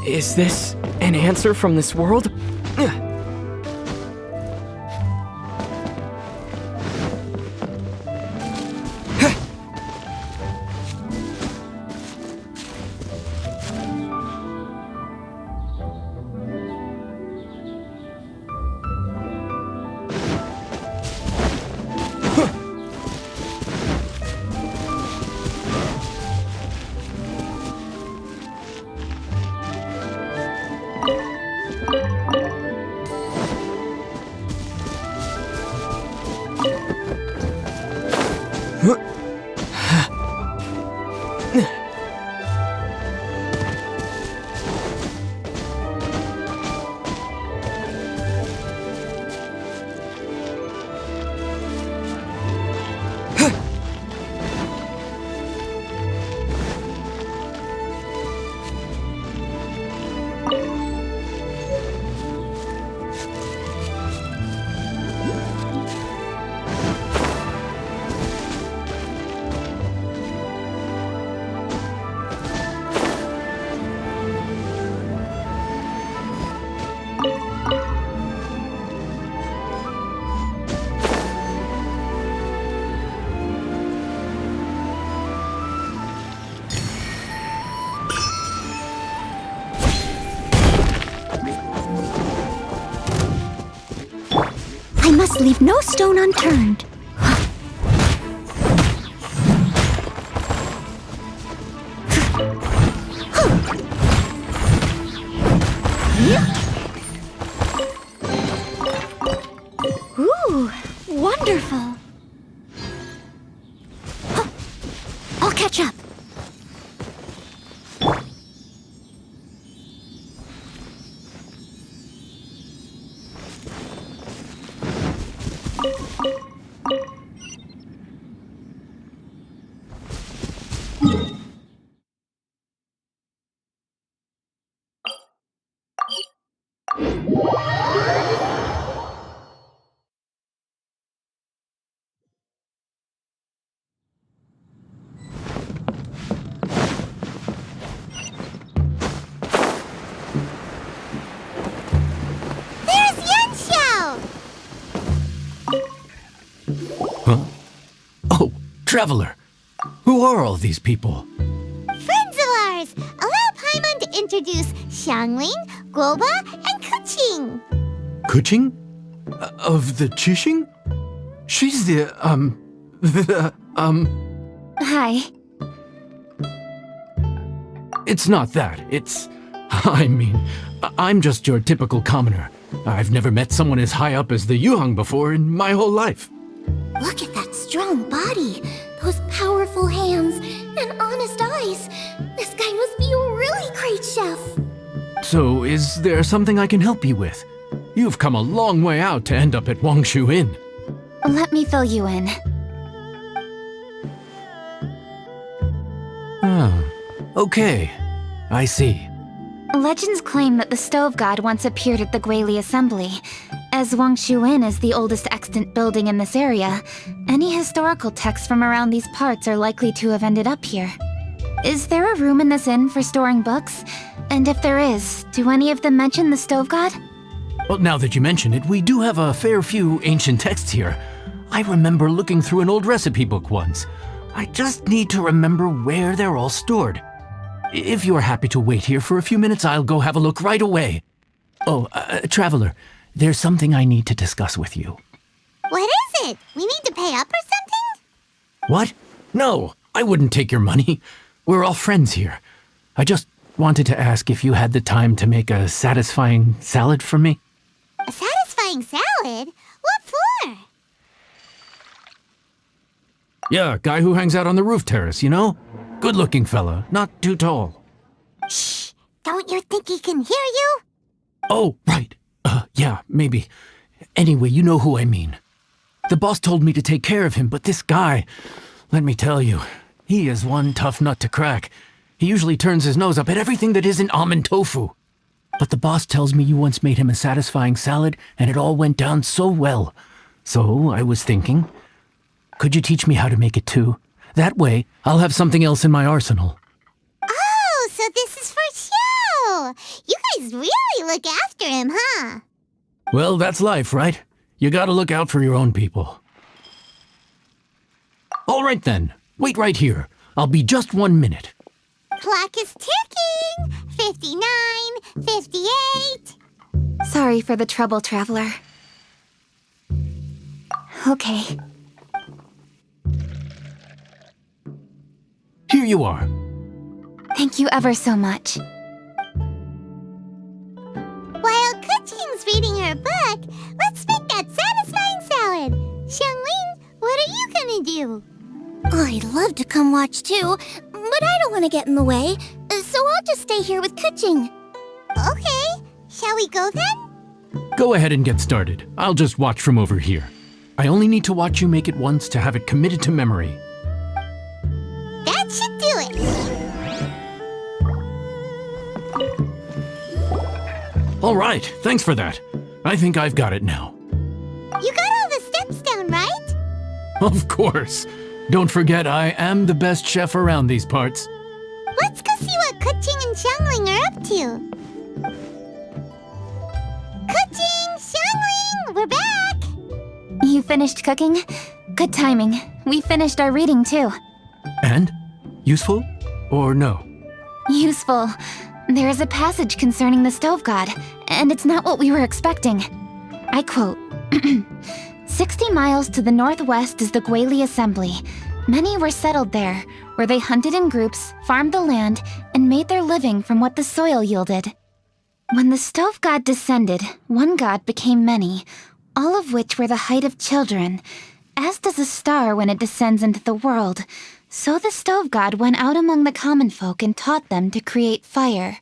Is this an answer from this world? I must leave no stone unturned. Ooh, wonderful. I'll catch up. Traveler, who are all these people? Friends of ours! Allow Paimon to introduce Xiangling, Guoba, and Kuqing. Kuqing? Of the Qixing? She's Hi. It's not that. I'm just your typical commoner. I've never met someone as high up as the Yuhang before in my whole life. Look at that strong body, those powerful hands, and honest eyes. This guy must be a really great chef. So, is there something I can help you with? You've come a long way out to end up at Wangshu Inn. Let me fill you in. Ah, okay. I see. Legends claim that the Stove God once appeared at the Guili Assembly. As Wangshu Inn is the oldest extant building in this area, any historical texts from around these parts are likely to have ended up here. Is there a room in this inn for storing books? And if there is, do any of them mention the Stove God? Well, now that you mention it, we do have a fair few ancient texts here. I remember looking through an old recipe book once. I just need to remember where they're all stored. If you're happy to wait here for a few minutes, I'll go have a look right away. Oh, Traveler, there's something I need to discuss with you. What is it? We need to pay up or something? What? No, I wouldn't take your money. We're all friends here. I just wanted to ask if you had the time to make a satisfying salad for me. A satisfying salad? What for? Yeah, guy who hangs out on the roof terrace, you know? Good-looking fella, not too tall. Shh! Don't you think he can hear you? Oh, right. Yeah, maybe. Anyway, you know who I mean. The boss told me to take care of him, but this guy, let me tell you, he is one tough nut to crack. He usually turns his nose up at everything that isn't almond tofu. But the boss tells me you once made him a satisfying salad, and it all went down so well. So I was thinking, could you teach me how to make it too? That way, I'll have something else in my arsenal. Oh, so this is for show! You guys really look after him, huh? Well, that's life, right? You gotta look out for your own people. All right then, wait right here. I'll be just 1 minute. Clock is ticking! 59, 58... Sorry for the trouble, traveler. Okay. Here you are. Thank you ever so much. While Kuching's reading her book, let's make that satisfying salad. Xiangling, what are you gonna do? I'd love to come watch too, but I don't want to get in the way, so I'll just stay here with Kuching. Okay, shall we go then? Go ahead and get started. I'll just watch from over here. I only need to watch you make it once to have it committed to memory. That should do it. All right, thanks for that. I think I've got it now. You got all the steps down, right? Of course. Don't forget, I am the best chef around these parts. Let's go see what Kuching and Xiangling are up to. Kuching, Xiangling, we're back! You finished cooking? Good timing. We finished our reading too. And? Useful? Or no? Useful. There is a passage concerning the stove god, and it's not what we were expecting. I quote, 60 miles to the northwest is the Guili Assembly. Many were settled there, where they hunted in groups, farmed the land, and made their living from what the soil yielded. When the stove god descended, one god became many, all of which were the height of children. As does a star when it descends into the world, so the stove god went out among the common folk and taught them to create fire.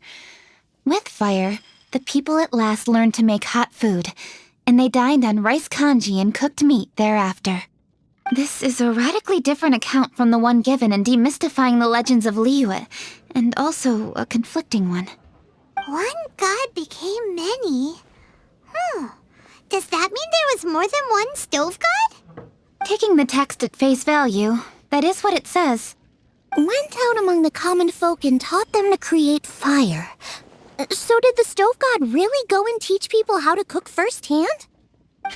With fire, the people at last learned to make hot food, and they dined on rice congee and cooked meat thereafter. This is a radically different account from the one given in Demystifying the Legends of Liyue, and also a conflicting one. One god became many? Does that mean there was more than one stove god? Taking the text at face value, that is what it says. Went out among the common folk and taught them to create fire. So did the stove god really go and teach people how to cook firsthand?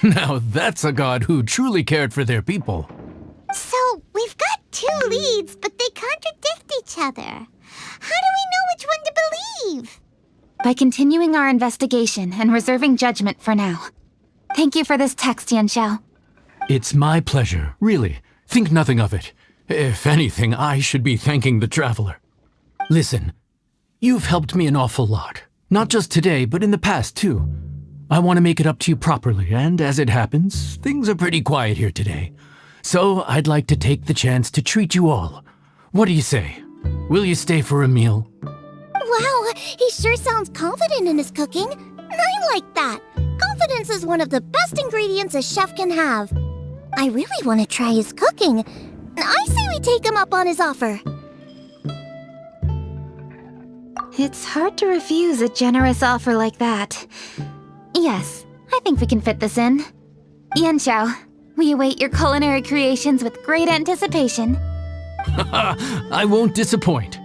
Now that's a god who truly cared for their people. So we've got two leads, but they contradict each other. How do we know which one to believe? By continuing our investigation and reserving judgment for now. Thank you for this text, Yanxiao. It's my pleasure, really. Think nothing of it. If anything, I should be thanking the traveler. Listen, you've helped me an awful lot. Not just today, but in the past, too. I want to make it up to you properly, and as it happens, things are pretty quiet here today. So I'd like to take the chance to treat you all. What do you say? Will you stay for a meal? Wow, he sure sounds confident in his cooking. I like that. Confidence is one of the best ingredients a chef can have. I really want to try his cooking. I say we take him up on his offer. It's hard to refuse a generous offer like that. Yes, I think we can fit this in. Yanxiao, we await your culinary creations with great anticipation. I won't disappoint.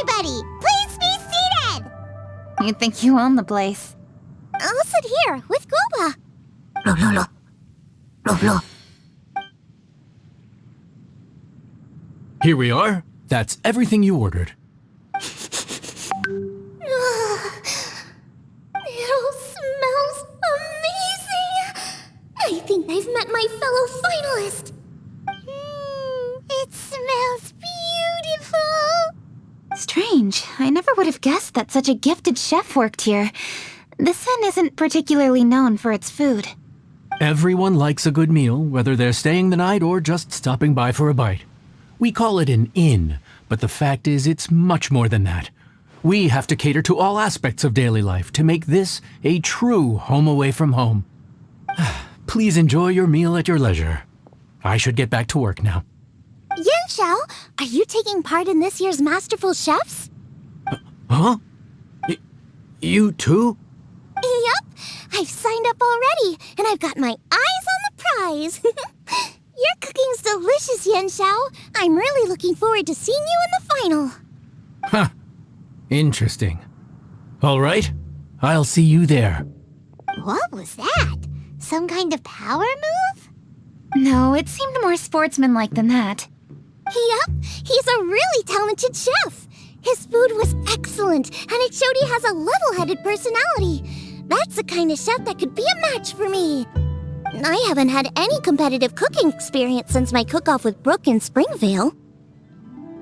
everybody! Please be seated! You think you own the place? I'll sit here with Guoba. Here we are. That's everything you ordered. It all smells amazing! I think I've met my fellow finalist! It smells beautiful! Strange. I never would have guessed that such a gifted chef worked here. This inn isn't particularly known for its food. Everyone likes a good meal, whether they're staying the night or just stopping by for a bite. We call it an inn, but the fact is it's much more than that. We have to cater to all aspects of daily life to make this a true home away from home. Please enjoy your meal at your leisure. I should get back to work now. Yanxiao, are you taking part in this year's Masterful Chefs? Huh? You too? Yup, I've signed up already, and I've got my eyes on the prize. Your cooking's delicious, Yanxiao. I'm really looking forward to seeing you in the final. Huh. Interesting. All right, I'll see you there. What was that? Some kind of power move? No, it seemed more sportsmanlike than that. Yup, he's a really talented chef. His food was excellent, and it showed he has a level-headed personality. That's the kind of chef that could be a match for me. I haven't had any competitive cooking experience since my cook-off with Brooke in Springvale.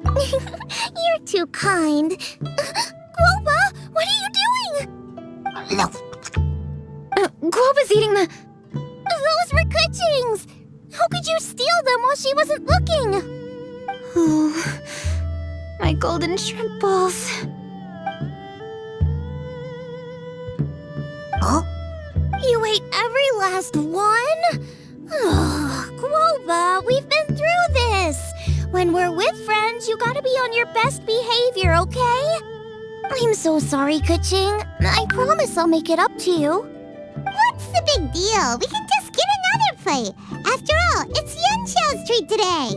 You're too kind. Guoba, what are you doing? Guoba's eating the... Those were Kuching's! How could you steal them while she wasn't looking? Oh, my golden shrimp balls. Huh? You ate every last one? Guoba, we've been through this. When we're with friends, you gotta be on your best behavior, okay? I'm so sorry, Kuching. I promise I'll make it up to you. What's the big deal? We can just get another plate. After all, it's Yanxiao's treat today.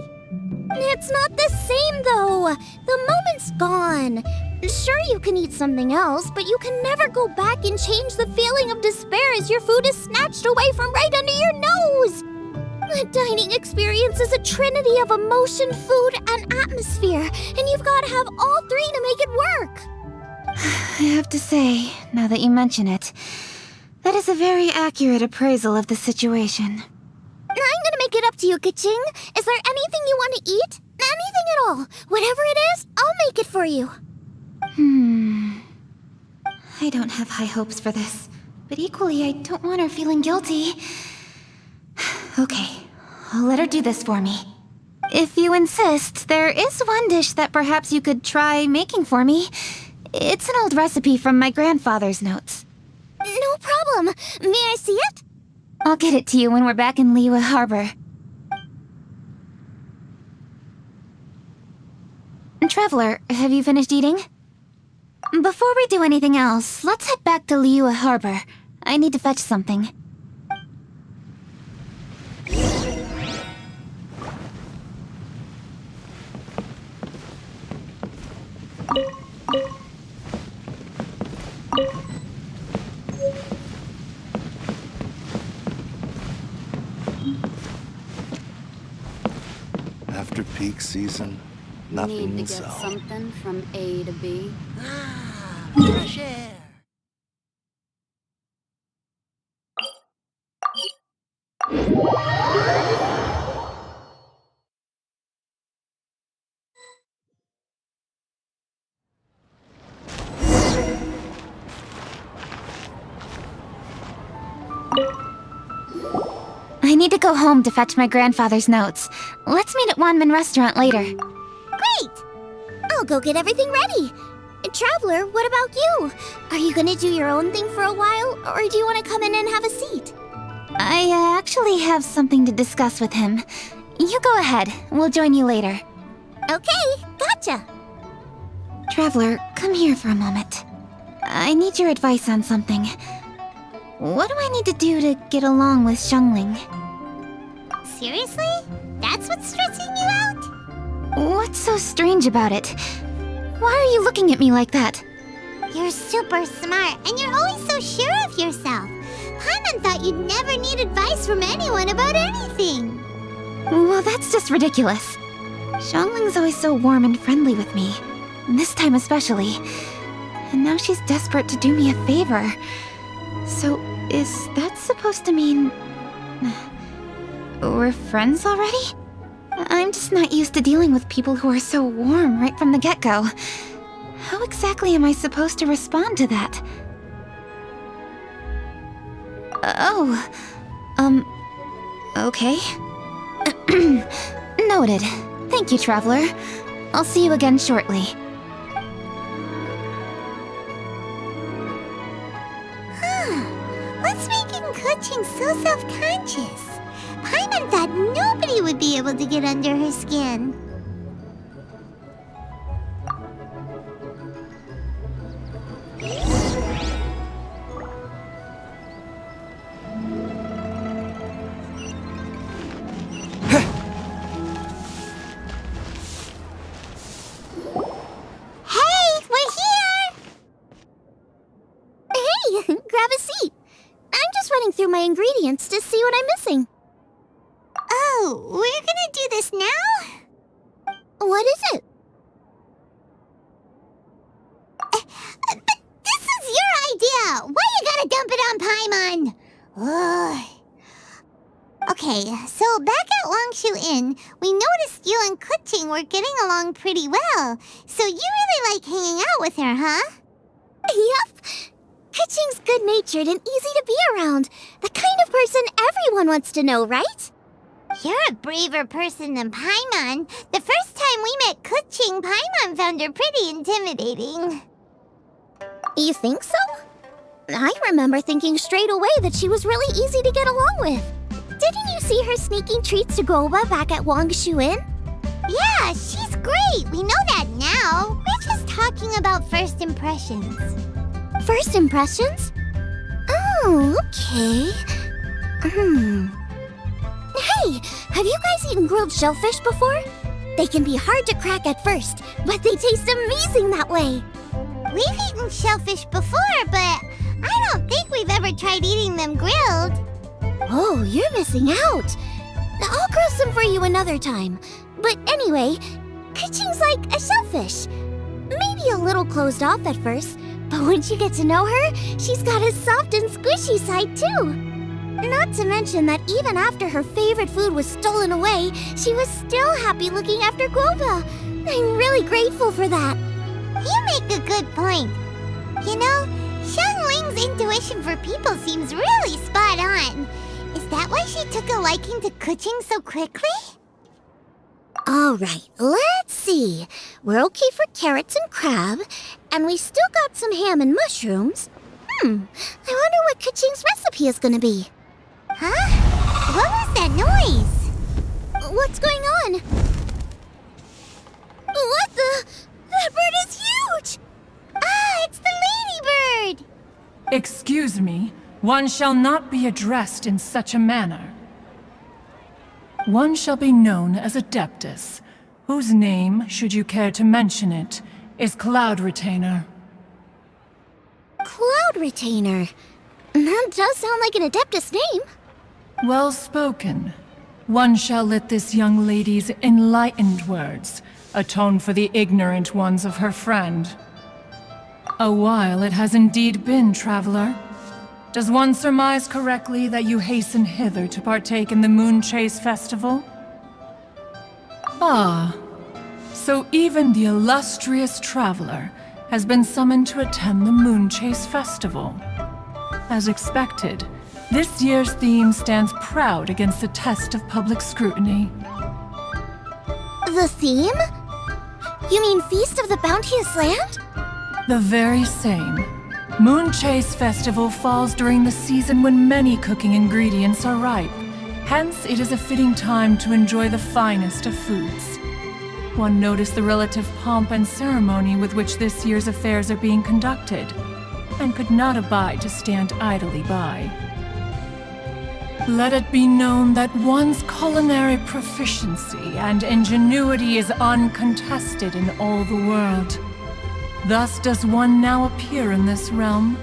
It's not the same, though. The moment's gone. Sure, you can eat something else, but you can never go back and change the feeling of despair as your food is snatched away from right under your nose. The dining experience is a trinity of emotion, food, and atmosphere, and you've got to have all three to make it work. I have to say, now that you mention it, that is a very accurate appraisal of the situation. I'm gonna make it up to you, Kuching. Is there anything you want to eat? Anything at all. Whatever it is, I'll make it for you. I don't have high hopes for this, but equally I don't want her feeling guilty. Okay, I'll let her do this for me. If you insist, there is one dish that perhaps you could try making for me. It's an old recipe from my grandfather's notes. No problem. May I see it? I'll get it to you when we're back in Liyue Harbor. Traveler, have you finished eating? Before we do anything else, let's head back to Liyue Harbor. I need to fetch something. After peak season, Need nothing to will get sell. something from A to B. Fresh air. I need to go home to fetch my grandfather's notes. Let's meet at Wanmin Restaurant later. Great! I'll go get everything ready. Traveler, what about you? Are you gonna do your own thing for a while, or do you want to come in and have a seat? I actually have something to discuss with him. You go ahead. We'll join you later. Okay, gotcha. Traveler, come here for a moment. I need your advice on something. What do I need to do to get along with Xiangling? Seriously? That's what's stressing you out? What's so strange about it? Why are you looking at me like that? You're super smart, and you're always so sure of yourself. Paimon thought you'd never need advice from anyone about anything. Well, that's just ridiculous. Xiangling's always so warm and friendly with me. This time especially. And now she's desperate to do me a favor. So, is that supposed to mean... we're friends already? I'm just not used to dealing with people who are so warm right from the get-go. How exactly am I supposed to respond to that? Okay. Noted. Thank you, Traveler. I'll see you again shortly. What's making Kuching so self-conscious? Paimon thought nobody would be able to get under her skin. My ingredients to see what I'm missing. Oh, we're gonna do this now? What is it? But this is your idea! Why you gotta dump it on Paimon? Ugh. Okay, so back at Longshu Inn, we noticed you and Kuching were getting along pretty well. So you really like hanging out with her, huh? Yep. Kuching's good-natured and easy to be around. The kind of person everyone wants to know, right? You're a braver person than Paimon. The first time we met Kuching, Paimon found her pretty intimidating. You think so? I remember thinking straight away that she was really easy to get along with. Didn't you see her sneaking treats to Goba back at Wangshu Inn? Yeah, she's great. We know that now. We're just talking about first impressions. First impressions? Oh, okay. Hey, have you guys eaten grilled shellfish before? They can be hard to crack at first, but they taste amazing that way. We've eaten shellfish before, but I don't think we've ever tried eating them grilled. Oh, you're missing out. I'll grill some for you another time. But anyway, Kuching's like a shellfish. Maybe a little closed off at first, but once you get to know her, she's got a soft and squishy side too. Not to mention that even after her favorite food was stolen away, she was still happy looking after Guoba. I'm really grateful for that. You make a good point. You know, Xiangling's intuition for people seems really spot on. Is that why she took a liking to Kuching so quickly? All right, let's see. We're okay for carrots and crab, and we still got some ham and mushrooms. I wonder what Kuching's recipe is gonna be. Huh? What was that noise? What's going on? What the? That bird is huge! Ah, it's the ladybird! Excuse me, one shall not be addressed in such a manner. One shall be known as Adeptus, whose name, should you care to mention it, is Cloud Retainer. Cloud Retainer? That does sound like an Adeptus name. Well spoken. One shall let this young lady's enlightened words atone for the ignorant ones of her friend. A while it has indeed been, traveler. Does one surmise correctly that you hasten hither to partake in the Moon Chase Festival? Ah, so even the illustrious traveler has been summoned to attend the Moon Chase Festival. As expected, this year's theme stands proud against the test of public scrutiny. The theme? You mean Feast of the Bounteous Land? The very same. Moon Chase Festival falls during the season when many cooking ingredients are ripe. Hence, it is a fitting time to enjoy the finest of foods. One noticed the relative pomp and ceremony with which this year's affairs are being conducted, and could not abide to stand idly by. Let it be known that one's culinary proficiency and ingenuity is uncontested in all the world. Thus does one now appear in this realm,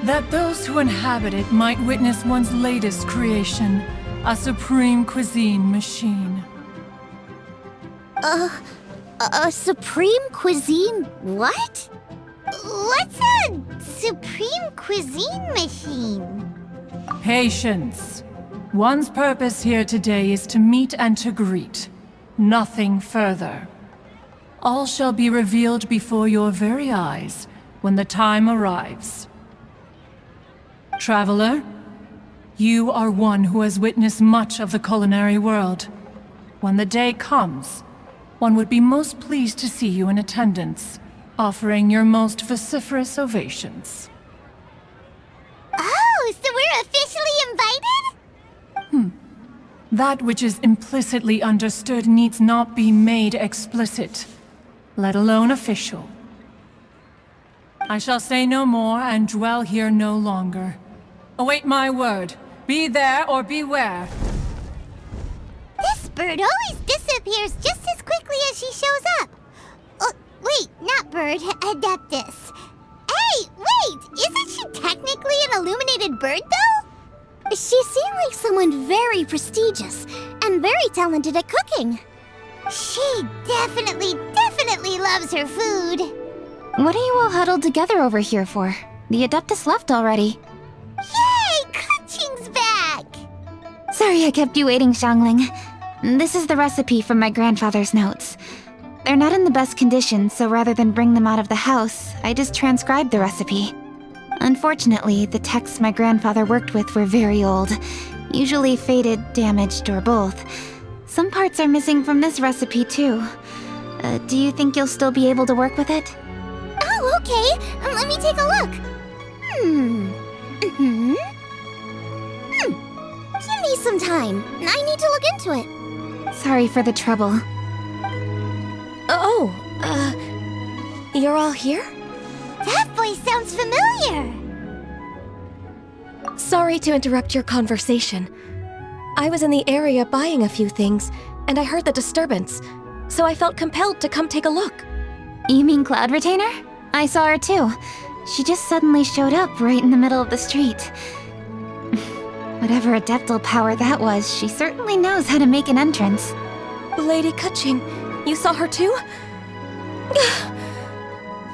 that those who inhabit it might witness one's latest creation, a supreme cuisine machine. A supreme cuisine what? What's a supreme cuisine machine? Patience. One's purpose here today is to meet and to greet. Nothing further. All shall be revealed before your very eyes when the time arrives. Traveler, you are one who has witnessed much of the culinary world. When the day comes, one would be most pleased to see you in attendance, offering your most vociferous ovations. Oh, so we're officially invited? That which is implicitly understood needs not be made explicit, let alone official. I shall say no more and dwell here no longer. Await my word. Be there or beware. This bird always disappears just as quickly as she shows up. Oh, wait, not bird, Adeptus. Hey, wait, isn't she technically an illuminated bird, though? She seemed like someone very prestigious and very talented at cooking. She definitely loves her food. What are you all huddled together over here for? The Adeptus left already. Yay, Kuching's back! Sorry I kept you waiting, Xiangling. This is the recipe from my grandfather's notes. They're not in the best condition, so rather than bring them out of the house, I just transcribed the recipe. Unfortunately, the texts my grandfather worked with were very old, usually faded, damaged, or both. Some parts are missing from this recipe, too. Do you think you'll still be able to work with it? Oh, okay. Let me take a look. Give me some time. I need to look into it. Sorry for the trouble. You're all here? That voice sounds familiar. Sorry to interrupt your conversation. I was in the area buying a few things, and I heard the disturbance, so I felt compelled to come take a look. You mean Cloud Retainer? I saw her too. She just suddenly showed up right in the middle of the street. Whatever adeptal power that was, she certainly knows how to make an entrance. Lady Kuching, you saw her too?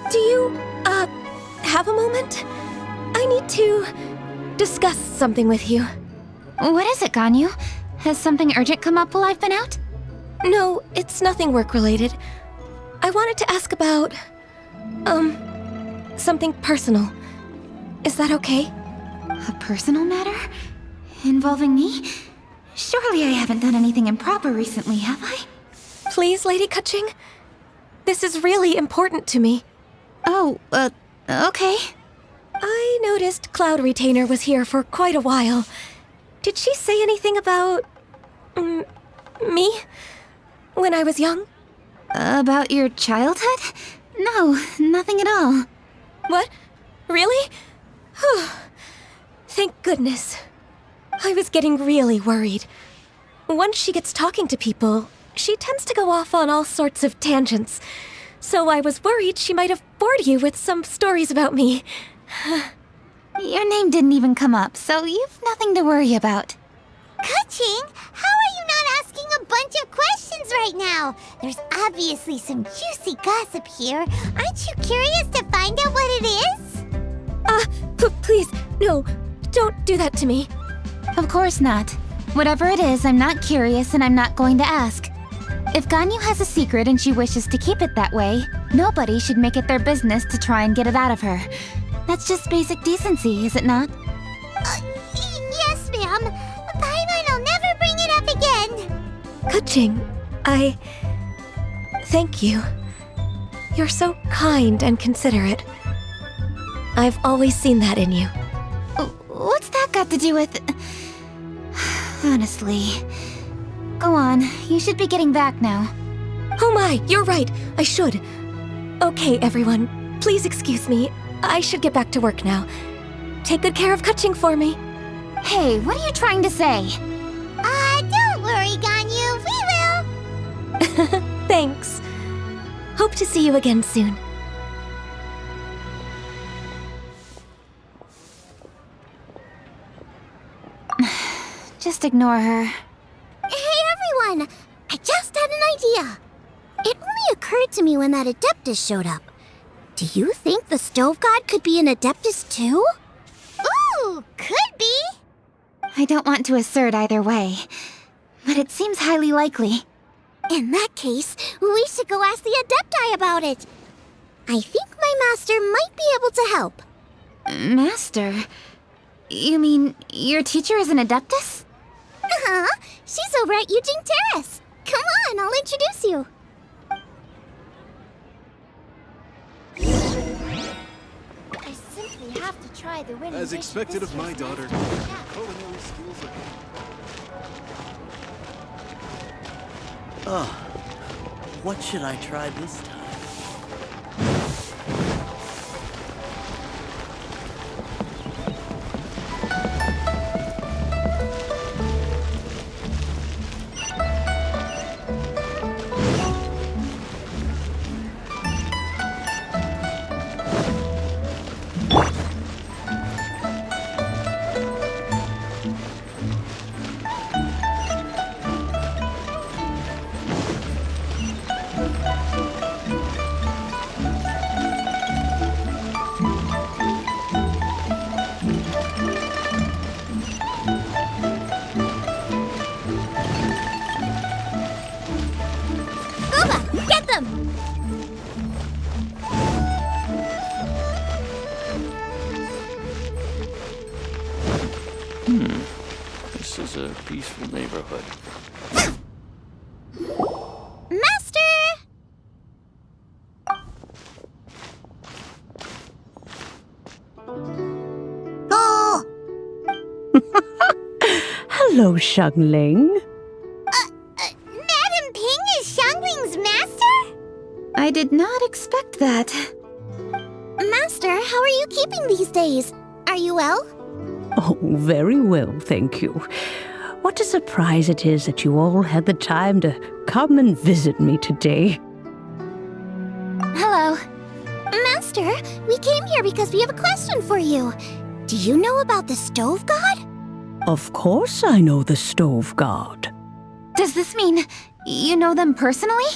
Do you, have a moment? I need to discuss something with you. What is it, Ganyu? Has something urgent come up while I've been out? No, it's nothing work-related. I wanted to ask about, something personal. Is that okay? A personal matter? Involving me? Surely I haven't done anything improper recently, have I? Please, Lady Kuching? This is really important to me. Oh, okay. I noticed Cloud Retainer was here for quite a while. Did she say anything about... me? When I was young? About your childhood? No, nothing at all. What? Really? Whew. Thank goodness. I was getting really worried. Once she gets talking to people, she tends to go off on all sorts of tangents. So I was worried she might have bored you with some stories about me. Your name didn't even come up, so you've nothing to worry about. Kuching, how are you not asking a bunch of questions right now? There's obviously some juicy gossip here. Aren't you curious to find out what it is? Please, no, don't do that to me. Of course not. Whatever it is, I'm not curious and I'm not going to ask. If Ganyu has a secret and she wishes to keep it that way, nobody should make it their business to try and get it out of her. That's just basic decency, is it not? Yes, ma'am. Paimon will never bring it up again. Kuching, thank you. You're so kind and considerate. I've always seen that in you. What's that got to do with... Honestly. Go on, you should be getting back now. Oh my, you're right, I should. Okay, everyone, please excuse me. I should get back to work now. Take good care of Kuching for me. Hey, what are you trying to say? Don't worry, Ganyu, we will. Thanks. Hope to see you again soon. just ignore her. Hey everyone! I just had an idea. It only occurred to me when that Adeptus showed up. Do you think the Stove God could be an Adeptus too? Ooh, could be. I don't want to assert either way, but it seems highly likely. In that case, we should go ask the Adepti about it. I think my master might be able to help. Master? You mean your teacher is an Adeptus? Uh-huh. She's over at Eugene Terrace. Come on, I'll introduce you. I simply have to try the winning As dish expected this of my year's daughter, master. culinary skills are... Ah, what should I try this time? Get them! This is a peaceful neighborhood. Master! Oh! Hello, Xiangling. Madam Ping is Xiangling's master? I did not expect that. Master, how are you keeping these days? Are you well? Oh, very well, thank you. What a surprise it is that you all had the time to come and visit me today. Hello. Master, we came here because we have a question for you. Do you know about the Stove God? Of course I know the Stove God. Does this mean you know them personally?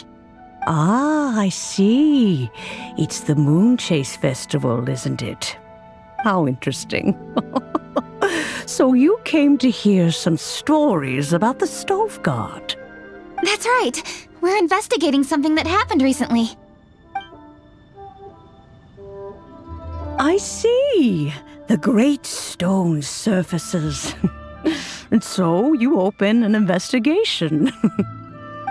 Ah, I see. It's the Moon Chase Festival, isn't it? How interesting. So you came to hear some stories about the Stove God. That's right. We're investigating something that happened recently. I see. The great stone surfaces. And so you open an investigation.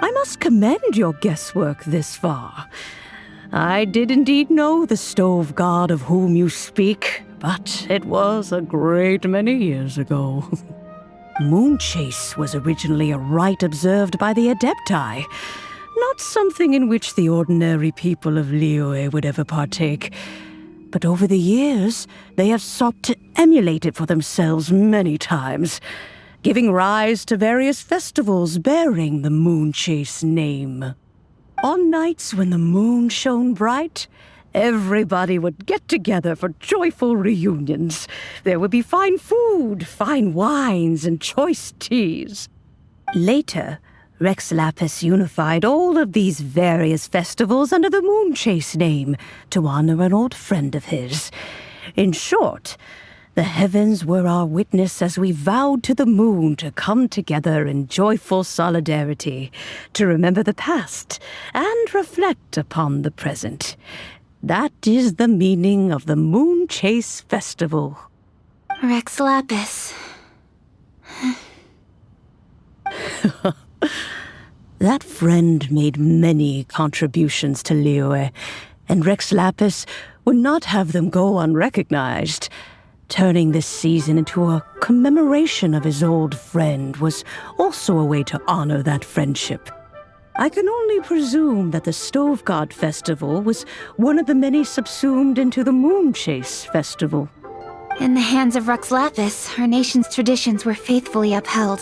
I must commend your guesswork this far. I did indeed know the Stove God of whom you speak, but it was a great many years ago. Moon Chase was originally a rite observed by the Adepti, not something in which the ordinary people of Liyue would ever partake. But over the years, they have sought to emulate it for themselves many times, giving rise to various festivals bearing the Moon Chase name. On nights when the moon shone bright, everybody would get together for joyful reunions. There would be fine food, fine wines, and choice teas. Later, Rex Lapis unified all of these various festivals under the Moon Chase name to honor an old friend of his. In short, the heavens were our witness as we vowed to the moon to come together in joyful solidarity, to remember the past and reflect upon the present. That is the meaning of the Moon Chase Festival. Rex Lapis. That friend made many contributions to Liyue, and Rex Lapis would not have them go unrecognized. Turning this season into a commemoration of his old friend was also a way to honor that friendship. I can only presume that the Stove God Festival was one of the many subsumed into the Moon Chase Festival. In the hands of Rex Lapis, our nation's traditions were faithfully upheld.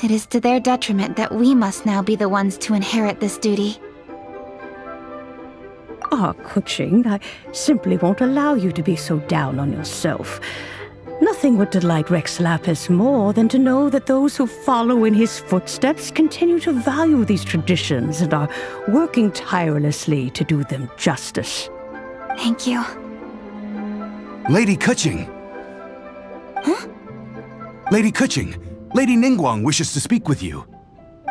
It is to their detriment that we must now be the ones to inherit this duty. Ah, Kuching, I simply won't allow you to be so down on yourself. Nothing would delight Rex Lapis more than to know that those who follow in his footsteps continue to value these traditions and are working tirelessly to do them justice. Thank you. Lady Kuching! Huh? Lady Kuching, Lady Ningguang wishes to speak with you.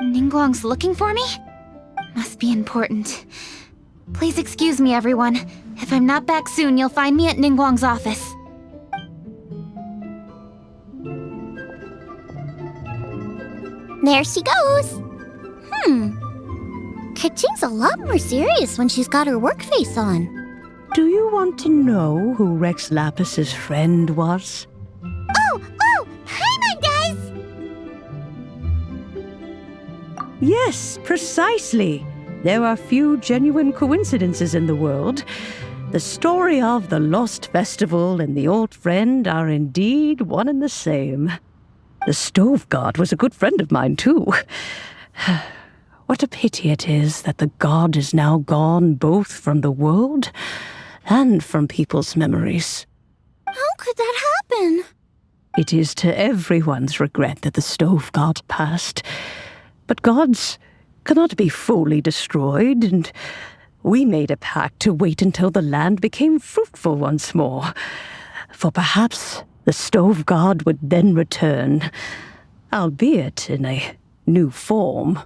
Ningguang's looking for me? Must be important. Please excuse me, everyone. If I'm not back soon, you'll find me at Ningguang's office. There she goes. Kuching's a lot more serious when she's got her work face on. Do you want to know who Rex Lapis's friend was? Oh! Hi, my guys! Yes, precisely. There are few genuine coincidences in the world. The story of the Lost Festival and the old friend are indeed one and the same. The Stove God was a good friend of mine, too. What a pity it is that the god is now gone both from the world and from people's memories. How could that happen? It is to everyone's regret that the Stove God passed. But gods cannot be fully destroyed, and we made a pact to wait until the land became fruitful once more. For perhaps the Stove God would then return, albeit in a new form.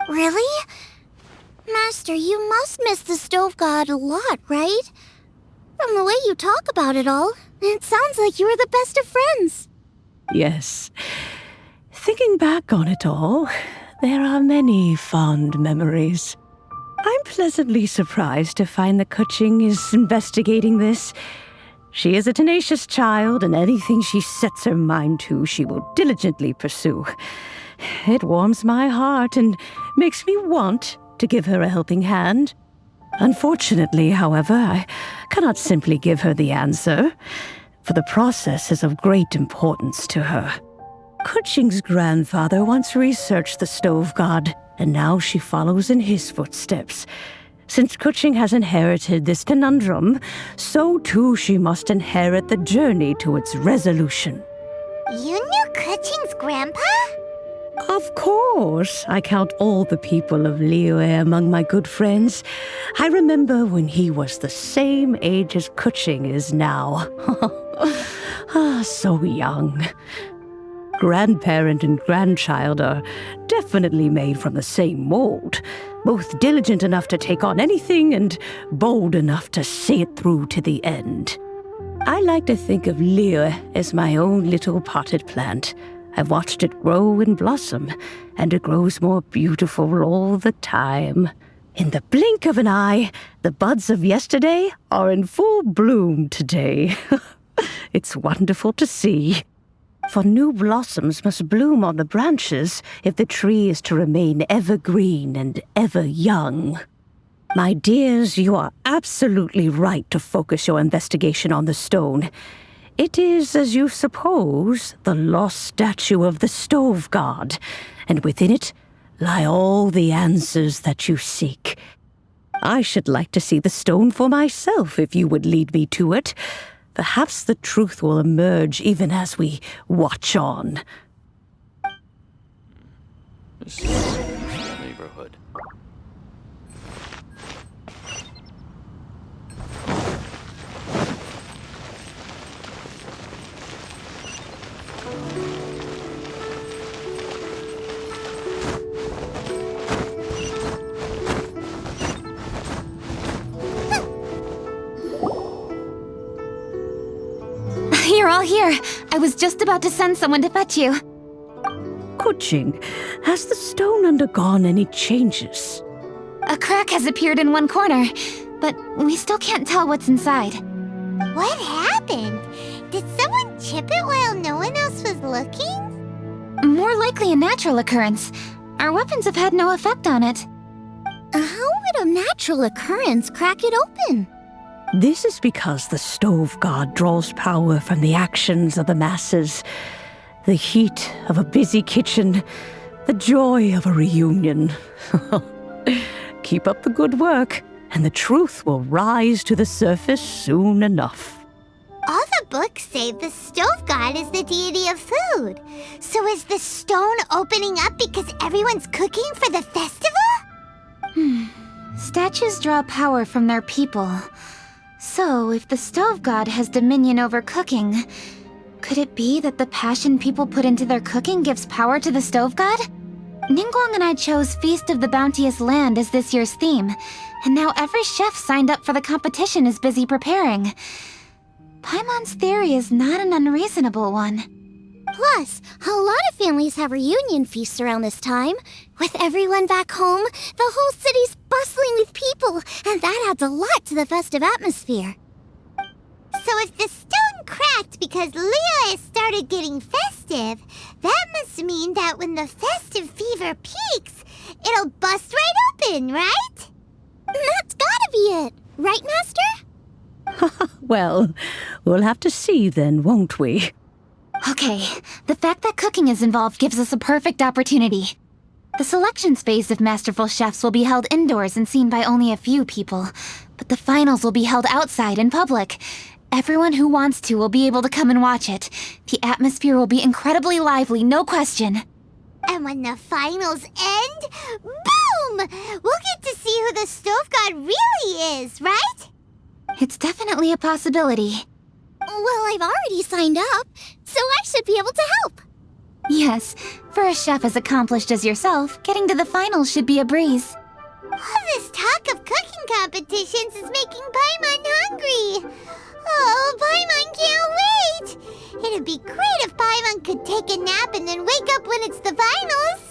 Really? Master, you must miss the Stove God a lot, right? From the way you talk about it all, it sounds like you were the best of friends. Yes. Thinking back on it all, there are many fond memories. I'm pleasantly surprised to find that Kuching is investigating this. She is a tenacious child, and anything she sets her mind to, she will diligently pursue. It warms my heart and makes me want to give her a helping hand. Unfortunately, however, I cannot simply give her the answer, for the process is of great importance to her. Kuching's grandfather once researched the Stove God, and now she follows in his footsteps. Since Kuching has inherited this conundrum, so too she must inherit the journey to its resolution. You knew Kuching's grandpa? Of course, I count all the people of Liyue among my good friends. I remember when he was the same age as Kuching is now. So young. Grandparent and grandchild are definitely made from the same mold, both diligent enough to take on anything and bold enough to see it through to the end. I like to think of Liyue as my own little potted plant. I've watched it grow and blossom, and it grows more beautiful all the time. In the blink of an eye, the buds of yesterday are in full bloom today. It's wonderful to see. For new blossoms must bloom on the branches if the tree is to remain evergreen and ever young. My dears, you are absolutely right to focus your investigation on the stone. It is, as you suppose, the lost statue of the Stove God, and within it lie all the answers that you seek. I should like to see the stone for myself if you would lead me to it. Perhaps the truth will emerge even as we watch on. This is the neighborhood. You're all here. I was just about to send someone to fetch you. Kuching, has the stone undergone any changes? A crack has appeared in one corner, but we still can't tell what's inside. What happened? Did someone chip it while no one else was looking? More likely a natural occurrence. Our weapons have had no effect on it. How would a natural occurrence crack it open? This is because the Stove God draws power from the actions of the masses, the heat of a busy kitchen, the joy of a reunion. Keep up the good work, and the truth will rise to the surface soon enough. All the books say the stove god is the deity of food. So is the stone opening up because everyone's cooking for the festival? Statues draw power from their people. So, if the stove god has dominion over cooking, could it be that the passion people put into their cooking gives power to the stove god? Ningguang and I chose Feast of the Bounteous Land as this year's theme, and now every chef signed up for the competition is busy preparing. Paimon's theory is not an unreasonable one. Plus, a lot of families have reunion feasts around this time. With everyone back home, the whole city's bustling with people, and that adds a lot to the festive atmosphere. So if the stone cracked because Leela started getting festive, that must mean that when the festive fever peaks, it'll bust right open, right? That's gotta be it, right, Master? Well, we'll have to see then, won't we? Okay, the fact that cooking is involved gives us a perfect opportunity. The selections phase of masterful chefs will be held indoors and seen by only a few people, but the finals will be held outside in public. Everyone who wants to will be able to come and watch it. The atmosphere will be incredibly lively, no question. And when the finals end, boom! We'll get to see who the stove god really is, right? It's definitely a possibility. Well, I've already signed up, so I should be able to help. Yes, for a chef as accomplished as yourself, getting to the finals should be a breeze. All this talk of cooking competitions is making Paimon hungry. Oh, Paimon can't wait! It'd be great if Paimon could take a nap and then wake up when it's the finals.